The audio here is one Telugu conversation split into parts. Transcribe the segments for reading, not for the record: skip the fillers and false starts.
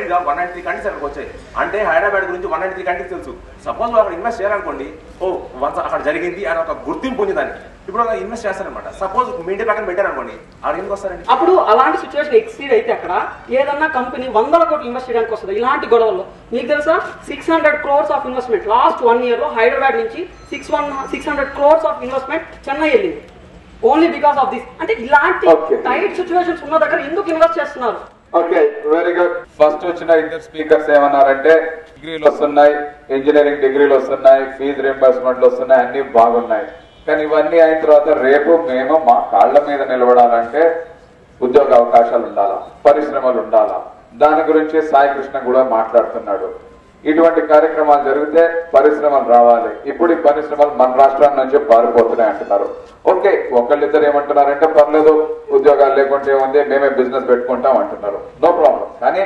వైడ్గా 193 కంట్రీస్ అక్కడికి వచ్చాయి. అంటే హైదరాబాద్ గురించి 193 కంట్రీస్ తెలుసు. సపోజ్ వాళ్ళు అక్కడ ఇన్వెస్ట్ చేయాలనుకోండి, వన్స్ అక్కడ జరిగింది అని ఒక గుర్తింపు ఉంది దానికి. ఇప్పుడు అలా ఇన్వెస్ట్ చేస్తారనమాట. సపోజ్ మీ ఇంటి పక్కన పెట్టారనుకోండి, అక్కడ ఎందుకు వస్తారండి? అప్పుడు అలాంటి సిచ్యువేషన్ ఎక్సీడ్ అయితే అక్కడ ఏదన్నా కంపెనీ 100 కోట్లు ఇన్వెస్ట్ చేయడానికి వస్తుంది. ఇలాంటి గొడవల్లో మీకు తెలుసా 600 crores of investment last 1 year లో హైదరాబాద్ నుంచి 600 crores ఆఫ్ ఇన్వెస్ట్మెంట్ చెన్నై వెళ్ళింది. Only because of this. అంటే ఇలాంటి టైట్ సిచ్యువేషన్స్ ఉన్న దగ్గర ఎందుకు ఇన్వెస్ట్ చేస్తున్నారు? Okay, very good. ఫస్ట్ వచ్చిన ఇద్దరు స్పీకర్స్ ఏమన్నారంటే డిగ్రీలు వస్తున్నాయి, ఇంజనీరింగ్ డిగ్రీలు వస్తున్నాయి, ఫీజు రింబర్స్మెంట్లు వస్తున్నాయి, అన్ని బాగున్నాయి. కానీ ఇవన్నీ అయిన తర్వాత రేపు మేము మా కాళ్ల మీద నిలబడాలంటే ఉద్యోగ అవకాశాలు ఉండాలా, పరిశ్రమలు ఉండాలా. దాని గురించి సాయి కృష్ణ కూడా మాట్లాడుతున్నాడు. ఇటువంటి కార్యక్రమాలు జరిగితే పరిశ్రమలు రావాలి. ఇప్పుడు ఈ పరిశ్రమలు మన రాష్ట్రం నుంచి పారిపోతున్నాయి అంటున్నారు. ఓకే, ఒకళ్ళిద్దరు ఏమంటున్నారంటే పర్లేదు, ఉద్యోగాలు లేకుంటే ఏముంది, మేమే బిజినెస్ పెట్టుకుంటాం అంటున్నారు. No problem. కానీ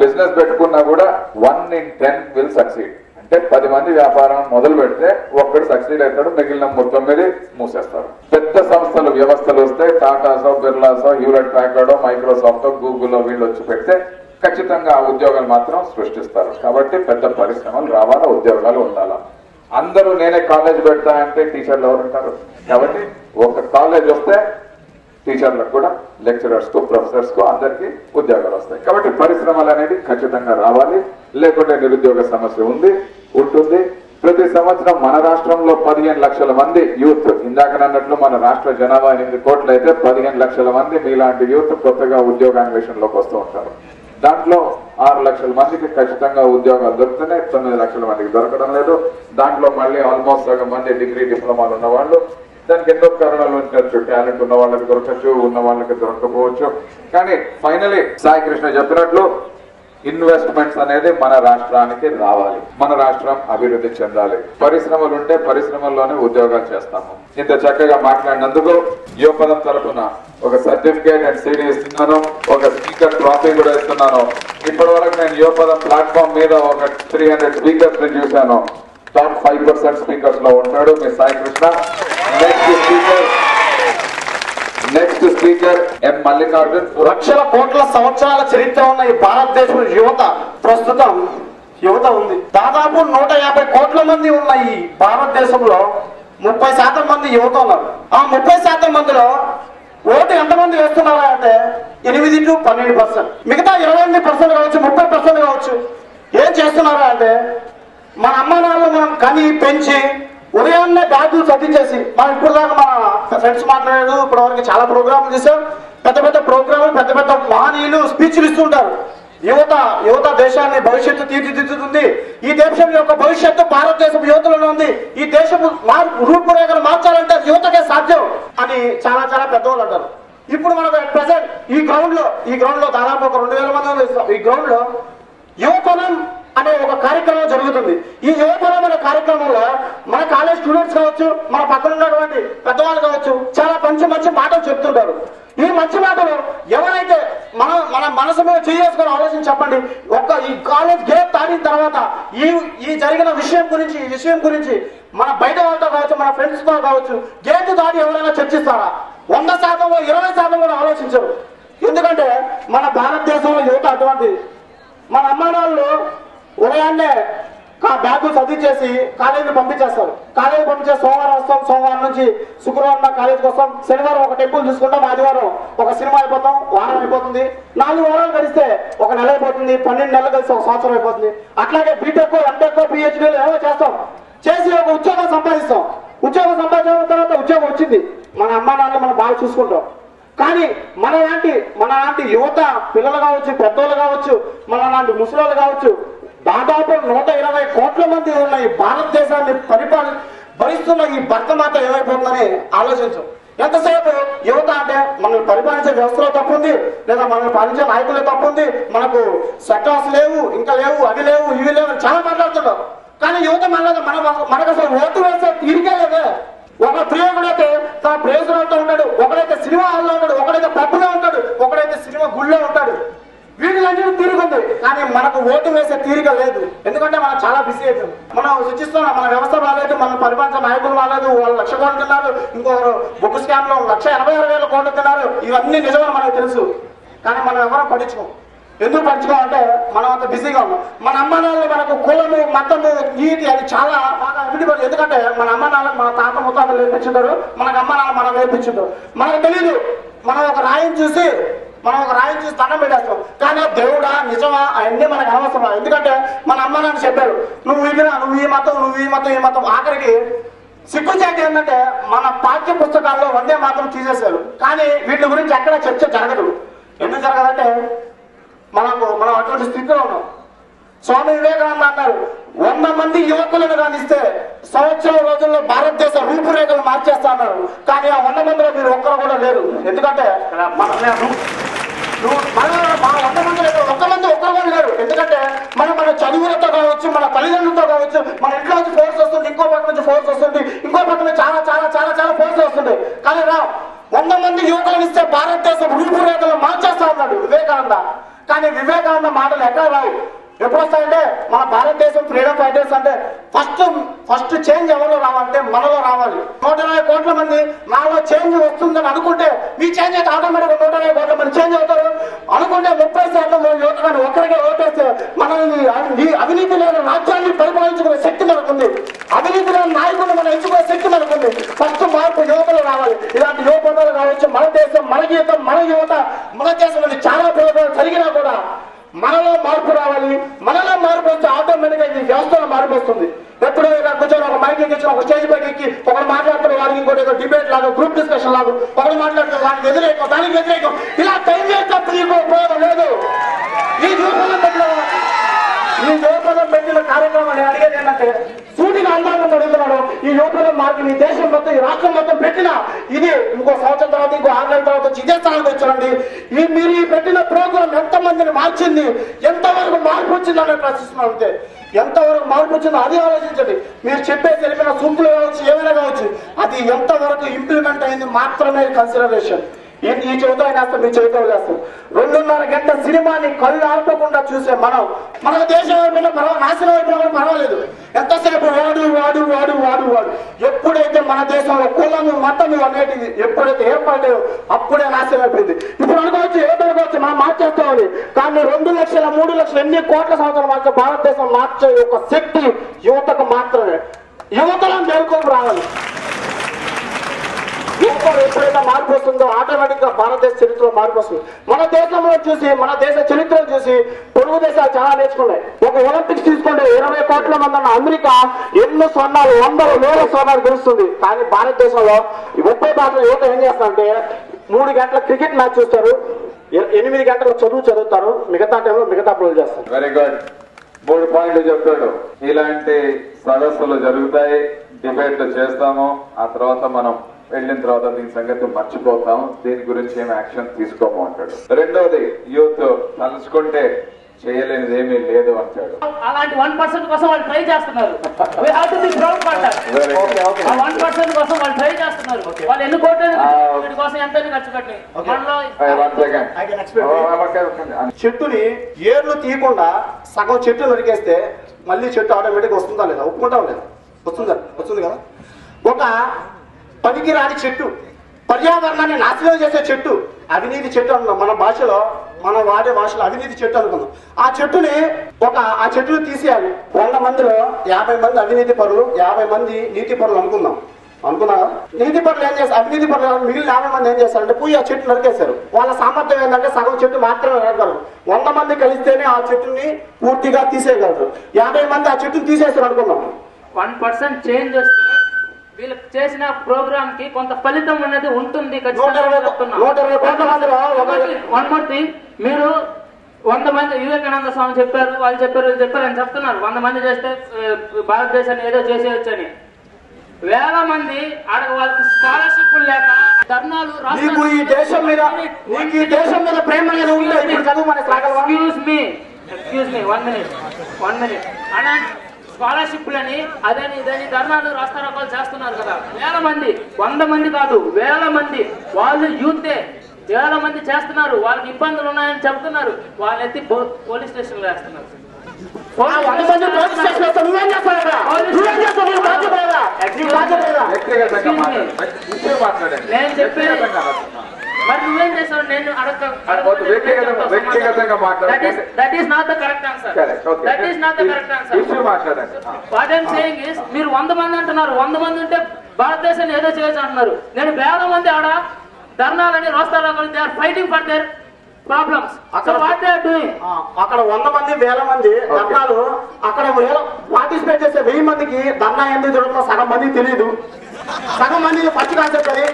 బిజినెస్ పెట్టుకున్నా కూడా 1 in 10 విల్ సక్సీడ్. అంటే 10 మంది వ్యాపారం మొదలు పెడితే ఒక్కడు సక్సీడ్ అవుతాడు, మిగిలిన 9 మూసేస్తారు. పెద్ద సంస్థలు వ్యవస్థలు వస్తే టాటాసో, బిర్లాసో, హ్యూలెట్ ప్యాకర్డో, మైక్రోసాఫ్టో, గూగుల్లో వీళ్ళు వచ్చి పెడితే ఖచ్చితంగా ఆ ఉద్యోగాలు మాత్రం సృష్టిస్తారు. కాబట్టి పెద్ద పరిశ్రమలు రావాలా, ఉద్యోగాలు ఉండాలా. అందరూ నేనే కాలేజ్ పెడతా అంటే టీచర్లు ఎవరు ఉంటారు? కాబట్టి ఒక కాలేజ్ వస్తే టీచర్లకు కూడా, లెక్చరర్స్ కు, ప్రొఫెసర్స్ కు అందరికీ ఉద్యోగాలు వస్తాయి. కాబట్టి పరిశ్రమలు అనేది ఖచ్చితంగా రావాలి. లేకుంటే నిరుద్యోగ సమస్య ఉంటుంది. ప్రతి సంవత్సరం మన రాష్ట్రంలో 15 లక్షల మంది యూత్, ఇందాకనన్నట్లు మన రాష్ట్ర జనాభా 8 కోట్లు అయితే 15 లక్షల మంది మీలాంటి యూత్ కొత్తగా ఉద్యోగాన్వేషణలోకి వస్తూ ఉంటారు. దాంట్లో 6 లక్షల మందికి ఖచ్చితంగా ఉద్యోగాలు దొరుకుతున్నాయి, 9 లక్షల మందికి దొరకడం లేదు. దాంట్లో మళ్ళీ ఆల్మోస్ట్ సగం మంది డిగ్రీ, డిప్లొమాలు ఉన్న వాళ్ళు. దానికి ఎన్నో కారణాలు ఉండొచ్చు. టాలెంట్ ఉన్న వాళ్ళకి దొరకచ్చు, ఉన్న వాళ్ళకి దొరకపోవచ్చు. కానీ ఫైనలీ సాయి కృష్ణ చెప్పినట్లు ఇన్వెస్ట్మెంట్స్ అనేది మన రాష్ట్రానికి రావాలి, మన రాష్ట్రం అభివృద్ధి చెందాలి. పరిశ్రమలు ఉంటే పరిశ్రమల్లోనే ఉద్యోగాలు చేస్తాము. ఇంత చక్కగా మాట్లాడినందుకు యువపదం తరఫున ఒక సర్టిఫికేట్ అండ్ సీడీ ఇస్తున్నాను, ఒక స్పీకర్ ట్రాఫీ కూడా ఇస్తున్నాను. ఇప్పటి వరకు నేను యువపదం ప్లాట్ఫామ్ మీద ఒక 300 స్పీకర్స్ ని చూశాను. టాప్ 5% స్పీకర్స్ లో ఉంటాడు మీ సాయి కృష్ణ. నెక్స్ట్ స్పీకర్ ఎం మల్లికార్జున్. లక్షల కోట్ల సంవత్సరాల చరిత్ర ఉన్న ఈ భారతదేశం ప్రస్తుతం యువత ఉంది. దాదాపు 150 కోట్ల మంది ఉన్న ఈ భారతదేశంలో 30% మంది యువత ఉన్నారు. ఆ 30% మందిలో ఓటు ఎంతమంది వేస్తున్నారా అంటే 8 to 12%. మిగతా 28% కావచ్చు, 30% కావచ్చు. ఏం చేస్తున్నారా అంటే మన అమ్మ నాన్నలు మనం కని పెంచి ఉదయాన్నే బ్యాగులు చదివించేసి, మనం ఇప్పుడు దాకా మన ఫ్రెండ్స్ మాట్లాడారు, ఇప్పటి వరకు చాలా ప్రోగ్రాములు చేశాం. పెద్ద పెద్ద ప్రోగ్రాములు, పెద్ద పెద్ద మహనీయులు స్పీచ్లు ఇస్తుంటారు. యువత దేశాన్ని భవిష్యత్తు తీర్చిదిద్దుతుంది. ఈ దేశం యొక్క భవిష్యత్తు భారతదేశం యువతలోనే ఉంది. ఈ దేశం రూపురేఖలు మార్చాలంటే యువతకే సాధ్యం అని చాలా చాలా పెద్దవాళ్ళు అంటారు. ఇప్పుడు మనకు ప్రెసెంట్ ఈ గ్రౌండ్ లో దాదాపు ఒక 2000 మంది. ఈ గ్రౌండ్ లో యువకోణం అనే ఒక కార్యక్రమం జరుగుతుంది. ఈ యువకోణం అనే కార్యక్రమంలో మన కాలేజ్ స్టూడెంట్స్ కావచ్చు, మన పక్కన ఉన్నటువంటి పెద్దవాళ్ళు కావచ్చు, చాలా మంచి మాటలు చెప్తుంటారు. ఈ మంచి మాటలు ఎవరైతే మన మనసు మీద చేసుకొని ఆలోచించి చెప్పండి. ఈ కాలేజ్ గేట్ దాటిన తర్వాత ఈ జరిగిన విషయం గురించి మన బయట వాళ్ళతో కావచ్చు, మన ఫ్రెండ్స్ తో కావచ్చు, గేట్ దాటి ఎవరైనా చర్చిస్తారా? 100%, 20% కూడా ఆలోచించరు. ఎందుకంటే మన భారతదేశంలో యువత అటువంటిది. మన అమ్మానాళ్ళు ఉదయాన్నే బ్యాగులు చదివించేసి కాలేజీని పంపించేస్తారు. కాలేజీ పంపించే సోమవారం వస్తాం, సోమవారం నుంచి శుక్రవారం కాలేజీకి వస్తాం, శనివారం ఒక టెంపుల్ చూసుకుంటాం, ఆదివారం ఒక సినిమా అయిపోతాం, వారం అయిపోతుంది, 4 వారాలు గడిస్తే ఒక నెల అయిపోతుంది, 12 నెలలు కలిసి ఒక సంవత్సరం అయిపోతుంది. అట్లాగే బీటెక్, ఎంటెక్, పిహెచ్డీలు ఏవో చేసి ఒక ఉద్యోగం సంపాదిస్తాం. ఉద్యోగం సంపాదించిన తర్వాత ఉద్యోగం వచ్చింది, మన అమ్మా నాన్న మనం బాగా చూసుకుంటాం. కానీ మనలాంటి యువత పిల్లలు కావచ్చు, పెద్దోళ్ళు కావచ్చు, మనలాంటి ముసలోళ్ళు కావచ్చు, దాదాపు 120 కోట్ల మంది ఉన్న ఈ భారతదేశాన్ని భరిస్తున్న ఈ భర్తమాత ఏమైపోతుందని ఆలోచించు. ఎంతసేపు యువత అంటే మనల్ని పరిపాలించే వ్యవస్థలో తప్పుంది, లేదా మనల్ని పాలించే నాయకులే తప్పుంది, మనకు సెక్టార్స్ లేవు, ఇంకా లేవు, అవి లేవు, ఇవి లేవు అని చాలా మాట్లాడుతున్నాం. కానీ యువత మనకు అసలు ఓటు వేసే తీరికే లేదే. ఒక ప్రియుడైతే తన ప్రేయసులతో ఉంటాడు, ఒకడైతే సినిమా హాల్లో ఉంటాడు, ఒకడైతే పబ్బులో ఉంటాడు, ఒకడైతే సినిమా గుళ్ళో ఉంటాడు. వీటిలన్నీ తీరుకుంది, కానీ మనకు ఓటు వేసే తీరిక లేదు. ఎందుకంటే మనం చాలా బిజీ అవుతుంది. మనం సూచిస్తున్నాం, మన వ్యవస్థ బాగాలేదు, మన పరిపాలన నాయకులు బాగాలేదు, వాళ్ళు 1,00,000 కోట్లు తిన్నారు, ఇంకొకరు బొగ్గు స్కామ్ లో 1,56,000 కోట్లు తిన్నారు. ఇవన్నీ నిజమని మనకు తెలుసు, కానీ మనం ఎవరో పట్టించుకోం. ఎందుకు పంచుకోవాలంటే మనం అంత బిజీగా ఉన్నాం. మన అమ్మ నాన్నలు మనకు కులము మతము నీతి అది చాలా బాగా విడిపడి, ఎందుకంటే మన అమ్మ నాన్నలు మన తాత ముత్తాతలు నేర్పించుంటారు, మనకు అమ్మ నాన్న మనం నేర్పించుంటారు. మనకు తెలియదు, మనం ఒక రాయిని చూసి దండం పెట్టేస్తాం. కానీ దేవుడా నిజమా అవన్నీ మనకు అనవసరం. ఎందుకంటే మన అమ్మ నాన్న చెప్పారు నువ్వు ఈ మతం. ఆఖరికి సిగ్గుచేటి ఏంటంటే మన పాఠ్య పుస్తకాల్లో వందే మాత్రం తీసేశారు. కానీ వీటి గురించి ఎక్కడ చర్చ జరగదు. ఎందుకు జరగదంటే మనం అటువంటి స్థితిలో ఉన్నాం. స్వామి వివేకానంద అన్నారు 100 మంది యువకులను కానిస్తే సంవత్సరం రోజుల్లో భారతదేశ రూపురేఖలు మార్చేస్తా అన్నారు. కానీ ఆ 100 మందిలో మీరు ఒక్కరు కూడా లేరు. ఎందుకంటే మన 100 మంది ఒక్కరు కూడా లేరు. ఎందుకంటే మన చదువులతో కావచ్చు, మన తల్లిదండ్రులతో కావచ్చు, మన ఇంట్లో నుంచి ఫోర్స్ వస్తుంది, ఇంకో పక్క నుంచి ఫోర్స్ వస్తుంది, ఇంకో పక్క నుంచి చాలా చాలా చాలా చాలా ఫోర్స్ వస్తుంది. కానీ 100 మంది యువకులను ఇస్తే భారతదేశం రూపురేఖలు మార్చేస్తా ఉన్నాడు వివేకానంద. కానీ వివేకానంద మాటలు ఎక్కడ రావు. ఎప్పుడు వస్తాయంటే మన భారతదేశం ఫ్రీడమ్ ఫైటర్స్ అంటే ఫస్ట్ చేంజ్ ఎవరిలో రావాలంటే మనలో రావాలి. 120 కోట్ల మంది నాలో చేంజ్ వస్తుందని అనుకుంటే మీ చేంజ్ అయితే ఆటోమేటిక్గా 120 కోట్ల మంది చేంజ్ అవుతారు. అనుకుంటే 30% యువతను ఒక్కరికే ఓటేస్తే మనల్ని అవినీతి లేని రాజ్యాన్ని పరిపాలించుకునే శక్తి మనకుంది. అవినీతి లేని నాయకుడిని మనం ఎంచుకునే శక్తి మనకుంది. ఫస్ట్ మార్పు యువతలో రావాలి. ఇలాంటి యువకులు కావచ్చు, మన దేశం, మన గీతం, మన యువత, మన దేశంలో చాలా ప్రయోగాలు జరిగినా కూడా మనలో మార్పు రావాలి. మనలో మార్పు వస్తే ఆటోమేటిక్గా ఈ వ్యవస్థలో మార్పు వస్తుంది. ఎప్పుడో ఇలా కూర్చొని ఒక మైక్ ఎక్కించి ఒక స్టేజ్ పైకి ఎక్కి ఒకరు మాట్లాడుతున్న వారికి ఇంకోటి డిబేట్ లాగా, గ్రూప్ డిస్కషన్ లాగా ఒకరు మాట్లాడుతున్న దానికి వ్యతిరేకం ఇలా టైం వేస్ట్ ఉపయోగం లేదు. ఈ యువపదం పెట్టిన కార్యక్రమాన్ని అడిగేది ఏంటంటే సూటిగా అందాలను అడుగుతున్నాడు. ఈ యువపదం మార్గం ఈ దేశం మొత్తం, ఈ రాష్ట్రం మొత్తం పెట్టిన ఇది ఇంకో సంవత్సరం తర్వాత, ఇంకో 6 నెలల తర్వాత ఇదే స్థానానికి వచ్చారండి. మీరు ఈ పెట్టిన ప్రోగ్రాం ఎంతమందిని మార్చింది, ఎంతవరకు మార్పు వచ్చిందని ప్రశ్నిస్తున్నాం. అంతే, ఎంతవరకు మార్పు వచ్చిందో అది ఆలోచించండి. మీరు చెప్పేసి తెలిపిన సూపులు కావచ్చు, ఏమైనా కావచ్చు, అది ఎంతవరకు ఇంప్లిమెంట్ అయింది మాత్రమే కన్సిడరేషన్. ఈ చెబుతా వేస్తాం, మీ చెబుతా వేస్తాం. 2.5 గంట సినిమాని కళ్ళు ఆర్పకుండా చూసే మన దేశం అయిపోయినా నాశనం అయిపోయినా కూడా పర్వాలేదు. ఎంతసేపు వాడు ఎప్పుడైతే మన దేశంలో కులము మతము అనేటివి ఎప్పుడైతే ఏర్పడ్డాయో అప్పుడే నాశనం అయిపోయింది. ఇప్పుడు అనుకోవచ్చు ఏదనుకోవచ్చు మనం మార్చేస్తామని. కానీ 2 లక్షల 3 లక్షలు ఎన్ని కోట్ల సంవత్సరాలు మార్చే భారతదేశం మార్చే ఒక శక్తి యువతకు మాత్రమే. యువతలో మేల్కొని రావాలి. ఎప్పుడైతే మార్పు వస్తుందో ఆటోమేటిక్ గా భారతదేశ చరిత్రలో మార్పు వస్తుంది. మన దేశంలో చూసి, మన దేశ చరిత్రను చూసి పొరుగు దేశాలు చాలా నేర్చుకున్నాయి. ఒక ఒలింపిక్స్ తీసుకుంటే 20 కోట్ల మంది ఉన్న అమెరికా ఎన్నో స్వర్ణాలు, 100,000 స్వర్ణాలు గెలుస్తుంది. కానీ భారతదేశంలో 30% యువత ఏం చేస్తారంటే 3 గంటల క్రికెట్ మ్యాచ్ చూస్తారు, 8 గంటల చదువుతారు, మిగతా టైంలో మిగతా పనులు చేస్తారు. Very good. 3 పాయింట్లు చెప్పాడు. ఇలాంటి సదస్సులు జరుగుతాయి, డిబేట్లు చేస్తాము. ఆ తర్వాత మనం వెళ్ళిన తర్వాత దీని సంగతి మర్చిపోతాం, దీని గురించి ఏం యాక్షన్ తీసుకోము అంటాడు. రెండోది, యూత్ తలుచుకుంటే చేయలేనిది ఏమీ లేదు అంటాడు. అలాంటి 1% కోసం వాళ్ళు ట్రై చేస్తున్నారు. We have to be proud for that. ఆ 1% కోసం వాళ్ళు ట్రై చేస్తున్నారు. వాళ్ళు ఎన్ని కోట్లు వీటి కోసం ఎంత ఖర్చు పెట్టి చెట్టుని ఏర్లు తీయకుండా సగం చెట్టు నరికేస్తే మళ్ళీ చెట్టు ఆటోమేటిక్ వస్తుందా లేదా? ఒప్పుకుంటాం లేదా? వస్తుంది కదా. ఒక పనికి రాని చెట్టు, పర్యావరణాన్ని నాశనం చేసే చెట్టు, అవినీతి చెట్టు అనుకుందాం. మన భాషలో, మనం వాడే భాషలో అవినీతి చెట్టు అనుకుందాం. ఆ చెట్టును తీసేయాలి. 100 మందిలో 50 మంది అవినీతి పరులు, 50 మంది నీతి పరులు అనుకున్నా. నీతి పరులు ఏం చేస్తారు? అవినీతి పరులు మిగిలిన 50 మంది ఏం చేస్తారంటే పోయి ఆ చెట్టు నరికేశారు. వాళ్ళ సామర్థ్యం ఏంటంటే సగం చెట్టు మాత్రమే నరగలరు. 100 మంది కలిస్తేనే ఆ చెట్టుని పూర్తిగా తీసేయగలరు. 50 మంది ఆ చెట్టుని తీసేస్తారు అనుకుందాం. 1% చేంజ్ వస్తే వీళ్ళు చేసిన ప్రోగ్రామ్ కి కొంత ఫలితం అనేది ఉంటుంది. మీరు 100 మంది వివేకానంద స్వామి చెప్పారు, వాళ్ళు చెప్పారు అని చెప్తున్నారు. 100 మంది చేస్తే భారతదేశాన్ని ఏదో చేసేయచ్చు అని. 1000 మంది ఆడ వాళ్ళకి స్కాలర్షిప్ లేక ధర్నాలు. ఈ దేశం మీద ప్రేమ ఎక్స్క్యూజ్ మీ 1 మినిట్ అన్న. స్కాలర్షిప్లని అదని ఇదని ధర్నాలు రాస్తారోకాలు చేస్తున్నారు కదా. 1000 మంది, 100 మంది కాదు, 1000 మంది. వాళ్ళు యూతే 1000 మంది చేస్తున్నారు. వాళ్ళకి ఇబ్బందులు ఉన్నాయని చెప్తున్నారు. వాళ్ళు ఎత్తి పోలీస్ స్టేషన్ లో వేస్తున్నారు. నేను చెప్పేది మరి నువ్వేం చేసావు? నేను వ్యక్తిగతంగా మాట్లాడండి. That is not the correct answer. That is not the correct answer. Issue మాట్లాడండి. వాట్ ఐఎమ్ సేయింగ్ ఇస్, మీరు 100 మంది అంటున్నారు, 100 మంది ఉంటే భారతదేశాన్ని ఏదో చేయొచ్చు అంటున్నారు. నేను వేల మంది ఆడ ధర్నాలని రాస్తారాలని they are fighting for their problems. So what they are doing? అక్కడ 100 మంది 1000 మంది ధర్నాలు, అక్కడ పార్టిసిపేట్ చేసే 1000 మందికి ధర్నా ఎందుకు జరుగుతుందో సగం మంది తెలియదు. సగం మంది ఫస్ట్ కాన్సెప్ట్ అని,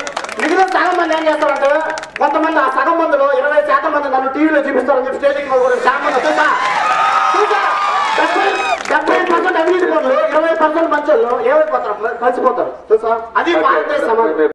మిగిలిన సగం మంది ఏం చేస్తారంటే కొంతమంది ఆ సగం మందిలో 20% మంది నన్ను టీవీలో చూపిస్తారని చెప్పి స్టేజ్కి చాలా మంది చూసా 70% అవినీతి పనులు, 20% మంచి వాళ్ళు ఏమైపోతారు, కలిసిపోతారు. చూసా, అది భారతదేశ సమాజం.